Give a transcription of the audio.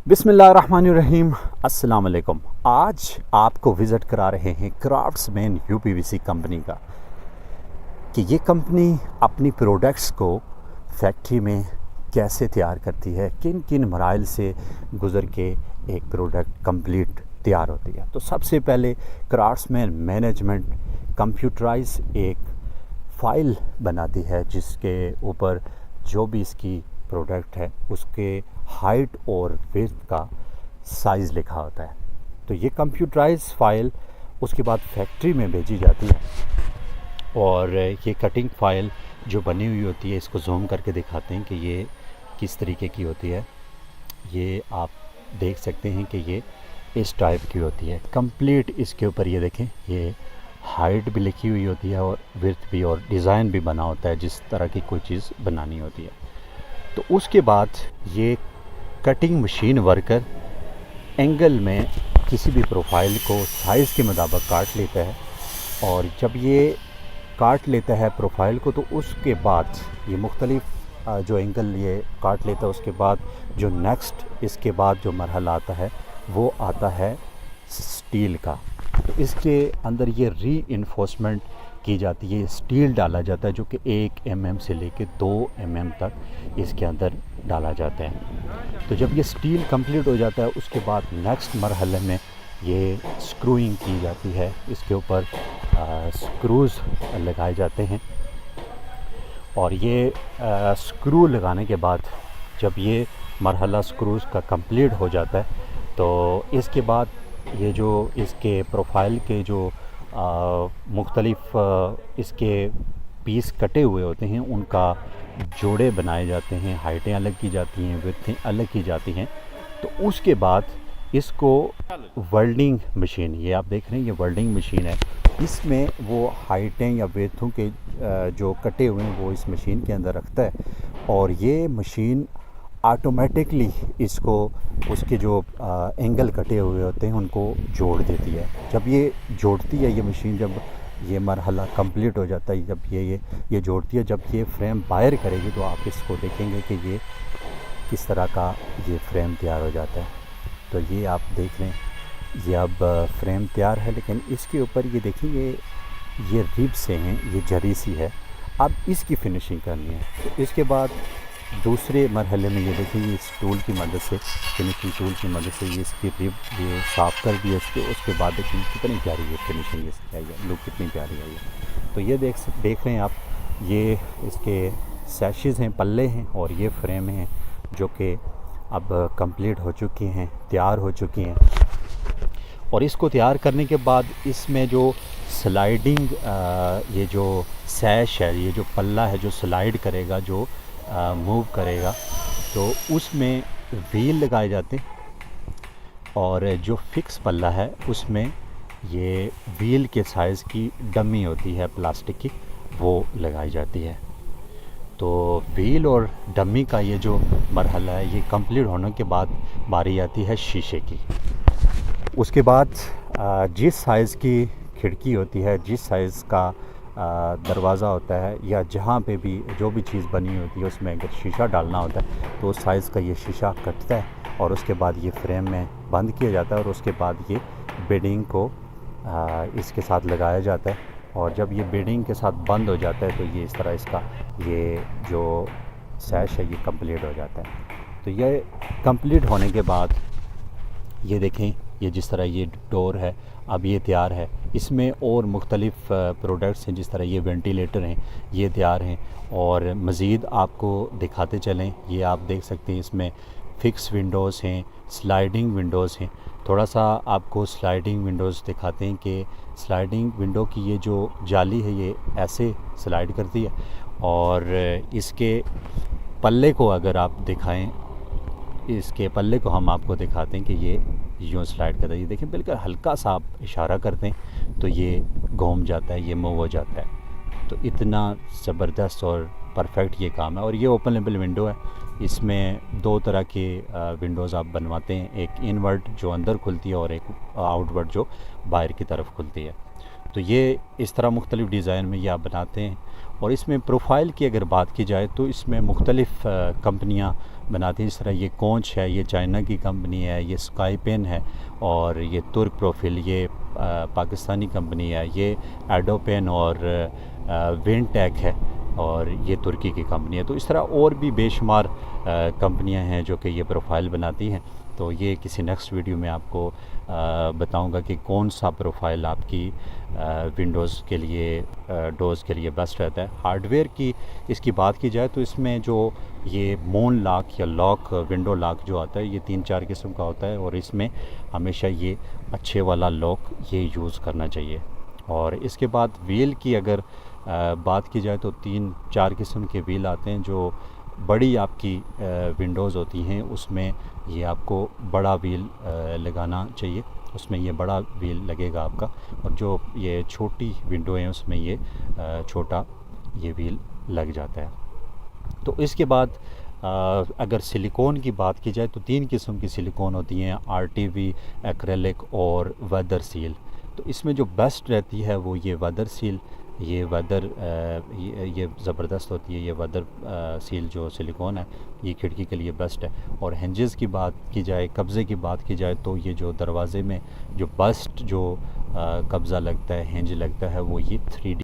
बिस्मिल्लाहिर्रहमानिर्रहीम। अस्सलाम वालेकुम। आज आपको विज़िट करा रहे हैं क्राफ्ट्समैन यूपीवीसी कंपनी का कि ये कंपनी अपनी प्रोडक्ट्स को फैक्ट्री में कैसे तैयार करती है, किन किन मराइल से गुज़र के एक प्रोडक्ट कंप्लीट तैयार होती है। तो सबसे पहले क्राफ्ट्समैन मैनेजमेंट कंप्यूटराइज एक फ़ाइल बनाती है जिसके ऊपर जो भी इसकी प्रोडक्ट है उसके हाइट और विड्थ का साइज़ लिखा होता है। तो ये कंप्यूटराइज फ़ाइल उसके बाद फैक्ट्री में भेजी जाती है और ये कटिंग फ़ाइल जो बनी हुई होती है, इसको जूम करके दिखाते हैं कि ये किस तरीके की होती है। ये आप देख सकते हैं कि ये इस टाइप की होती है कंप्लीट। इसके ऊपर ये देखें, ये हाइट भी लिखी हुई होती है और विड्थ भी, और डिज़ाइन भी बना होता है जिस तरह की कोई चीज़ बनानी होती है। तो उसके बाद ये कटिंग मशीन वर्कर एंगल में किसी भी प्रोफाइल को साइज़ के मुताबिक काट लेता है, और जब ये काट लेता है प्रोफाइल को तो उसके बाद ये मुख्तलिफ जो एंगल ये काट लेता है, उसके बाद जो नेक्स्ट इसके बाद जो मरहला आता है वो आता है स्टील का। तो इसके अंदर ये रीइंफोर्समेंट की जाती है, स्टील डाला जाता है जो कि 1 mm से लेके 2 mm तक इसके अंदर डाला जाता है। तो जब ये स्टील कंप्लीट हो जाता है उसके बाद नेक्स्ट मरहले में ये स्क्रूइंग की जाती है। इसके ऊपर स्क्रूज़ लगाए जाते हैं और ये स्क्रू लगाने के बाद जब ये मरहला स्क्रूज़ का कंप्लीट हो जाता है तो इसके बाद ये जो इसके प्रोफाइल के जो मुख्तलिफ़ इसके पीस कटे हुए होते हैं उनका जोड़े बनाए जाते हैं, हाइटें अलग की जाती हैं, विड्थें अलग की जाती हैं। तो उसके बाद इसको वेल्डिंग मशीन, ये आप देख रहे हैं ये वेल्डिंग मशीन है, इसमें वो हाइटें या विड्थों के जो कटे हुए हैं वो इस मशीन के अंदर रखता है और ये मशीन ऑटोमेटिकली इसको उसके जो एंगल कटे हुए होते हैं उनको जोड़ देती है। जब ये जोड़ती है ये मशीन, जब ये मरहला कंप्लीट हो जाता है, जब ये जोड़ती है, जब ये फ्रेम बाहर करेगी तो आप इसको देखेंगे कि ये किस तरह का ये फ्रेम तैयार हो जाता है। तो ये आप देख रहे हैं ये अब फ्रेम तैयार है, लेकिन इसके ऊपर ये देखिए ये रिब से हैं, ये जरी सी है। अब इसकी फिनिशिंग करनी है। तो इसके बाद दूसरे मरहले में ये देखिए ये इस टूल की मदद से, फिनिशिंग टूल की मदद से ये इसकी रिब ये साफ़ कर दिया उसके बाद देखिए कितनी प्यारी ये फिनिशिंग इसकी आई है, लुक कितनी प्यारी आई है। तो ये देख रहे हैं आप, ये इसके सैशेज़ हैं, पल्ले हैं और ये फ्रेम हैं जो कि अब कंप्लीट हो चुकी हैं, तैयार हो चुकी हैं। और इसको तैयार करने के बाद इसमें जो स्लाइडिंग ये जो सैश है, ये जो पल्ला है जो स्लाइड करेगा, जो मूव करेगा, तो उसमें व्हील लगाए जाते हैं और जो फिक्स पल्ला है उसमें ये व्हील के साइज़ की डमी होती है प्लास्टिक की, वो लगाई जाती है। तो व्हील और डमी का ये जो मरहला है ये कंप्लीट होने के बाद बारी आती है शीशे की। उसके बाद जिस साइज़ की खिड़की होती है, जिस साइज़ का दरवाज़ा होता है, या जहाँ पे भी जो भी चीज़ बनी होती है उसमें अगर शीशा डालना होता है तो उस साइज़ का ये शीशा कटता है और उसके बाद ये फ्रेम में बंद किया जाता है और उसके बाद ये बेडिंग को इसके साथ लगाया जाता है। और जब ये बेडिंग के साथ बंद हो जाता है तो ये इस तरह इसका ये जो सैश है ये कंप्लीट हो जाता है। तो ये कंप्लीट होने के बाद ये देखें, ये जिस तरह ये डोर है अब ये तैयार है। इसमें और मुख्तलिफ़ प्रोडक्ट्स हैं, जिस तरह ये वेंटिलेटर हैं ये तैयार हैं और मज़ीद आपको दिखाते चलें। ये आप देख सकते हैं इसमें फ़िक्स विंडोज़ हैं, स्लाइडिंग विंडोज़ हैं। थोड़ा सा आपको स्लाइडिंग विंडोज़ दिखाते हैं कि स्लाइडिंग विंडो की ये जो जाली है ये ऐसे स्लाइड करती है और इसके पल्ले को अगर आप दिखाएं, इसके पल्ले को हम आपको दिखाते हैं कि ये यूँ स्लाइड करता है। ये देखें बिल्कुल हल्का सा आप इशारा करते हैं तो ये घूम जाता है, ये मूव हो जाता है। तो इतना ज़बरदस्त और परफेक्ट ये काम है। और ये ओपन लेबल विंडो है, इसमें 2 तरह के विंडोज़ आप बनवाते हैं, एक इनवर्ट जो अंदर खुलती है और एक आउटवर्ट जो बाहर की तरफ खुलती है। तो ये इस तरह मुख्तलिफ़ डिज़ाइन में ये आप बनाते हैं। और इसमें प्रोफाइल की अगर बात की जाए तो इसमें मुख्तलिफ़ कंपनियाँ बनाती हैं। इस तरह ये कोंच है, ये चाइना की कंपनी है, ये स्काई पेन है, और ये तुर्क प्रोफिल ये पाकिस्तानी कंपनी है, ये एडोपेन और विंटेक है, और ये तुर्की की कंपनी है। तो इस तरह और भी बेशुमार कंपनियां हैं जो कि ये प्रोफाइल बनाती हैं। तो ये किसी नेक्स्ट वीडियो में आपको बताऊंगा कि कौन सा प्रोफाइल आपकी विंडोज़ के लिए डोज़ के लिए बेस्ट रहता है। हार्डवेयर की इसकी बात की जाए तो इसमें जो ये मोन लॉक या लॉक विंडो लॉक जो आता है ये 3-4 किस्म का होता है, और इसमें हमेशा ये अच्छे वाला लॉक ये यूज़ करना चाहिए। और इसके बाद व्हील की अगर बात की जाए तो 3-4 किस्म के व्हील आते हैं। जो बड़ी आपकी विंडोज़ होती हैं उसमें ये आपको बड़ा व्हील लगाना चाहिए, उसमें ये बड़ा व्हील लगेगा आपका, और जो ये छोटी विंडो हैं उसमें ये छोटा ये व्हील लग जाता है। तो इसके बाद अगर सिलिकॉन की बात की जाए तो 3 किस्म की सिलिकॉन होती हैं, आरटीवी, एक्रेलिक और वेदर सील। तो इसमें जो बेस्ट रहती है वो ये वेदर सील, ये वेदर ये ज़बरदस्त होती है। ये वेदर सील जो सिलिकॉन है ये खिड़की के लिए बेस्ट है। और हिंजेस की बात की जाए, कब्ज़े की बात की जाए, तो ये जो दरवाज़े में जो बस्ट जो कब्ज़ा लगता है, हिंज लगता है, वो ये 3D